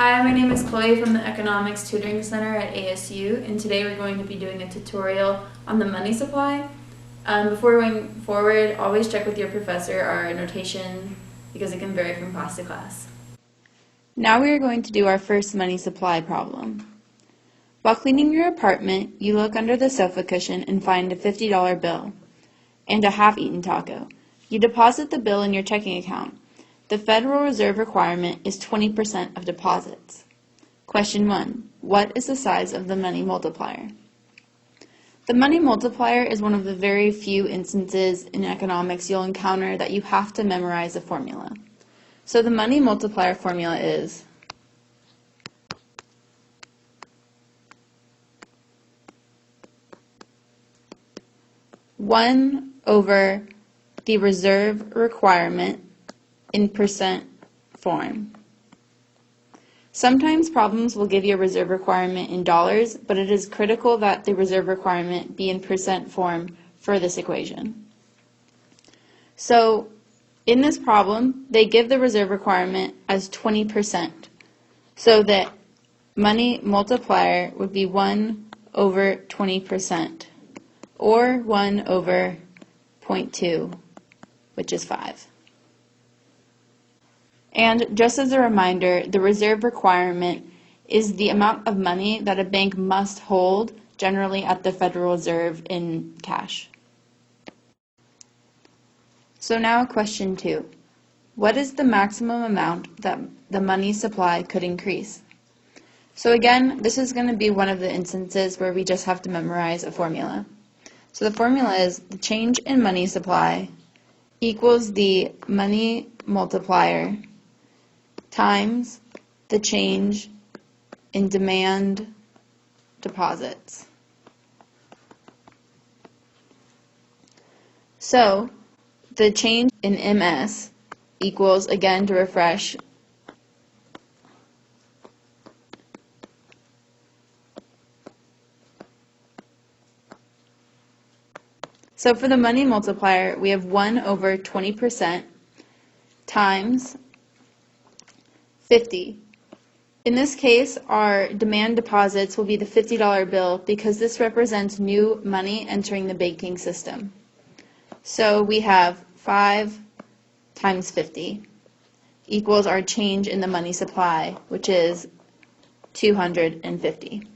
Hi, my name is Chloe from the Economics Tutoring Center at ASU, and today we're going to be doing a tutorial on the money supply. Before going forward, always check with your professor our notation because it can vary from class to class. Now we are going to do our first money supply problem. While cleaning your apartment, you look under the sofa cushion and find a $50 bill and a half-eaten taco. You deposit the bill in your checking account. The Federal Reserve requirement is 20% of deposits. Question 1. What is the size of the money multiplier? The money multiplier is one of the very few instances in economics you'll encounter that you have to memorize a formula. So the money multiplier formula is one over the reserve requirement in percent form. Sometimes problems will give you a reserve requirement in dollars, but it is critical that the reserve requirement be in percent form for this equation. So in this problem, they give the reserve requirement as 20%. So the money multiplier would be 1 over 20%, or 1 over 0.2, which is 5. And just as a reminder, the reserve requirement is the amount of money that a bank must hold, generally at the Federal Reserve in cash. So now question 2. What is the maximum amount that the money supply could increase? So again, this is going to be one of the instances where we just have to memorize a formula. So the formula is the change in money supply equals the money multiplier times the change in demand deposits. So the change in MS equals, again to refresh, so for the money multiplier, we have 1 over 20% times 50. In this case, our demand deposits will be the $50 bill because this represents new money entering the banking system. So we have 5 times 50 equals our change in the money supply, which is $250.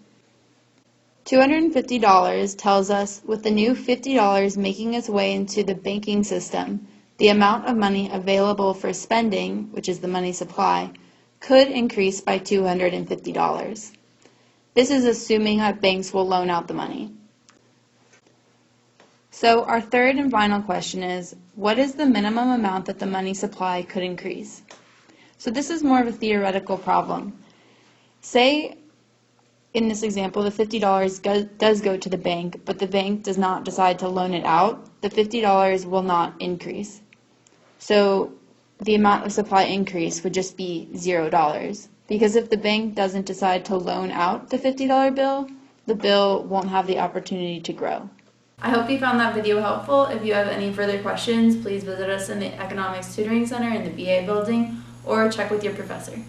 $250 tells us with the new $50 making its way into the banking system, the amount of money available for spending, which is the money supply, could increase by $250. This is assuming that banks will loan out the money. So our third and final question is, what is the minimum amount that the money supply could increase? So this is more of a theoretical problem. Say in this example, the $50 does go to the bank, but the bank does not decide to loan it out. The $50 will not increase. So the amount of supply increase would just be $0. Because if the bank doesn't decide to loan out the $50 bill, the bill won't have the opportunity to grow. I hope you found that video helpful. If you have any further questions, please visit us in the Economics Tutoring Center in the BA building or check with your professor.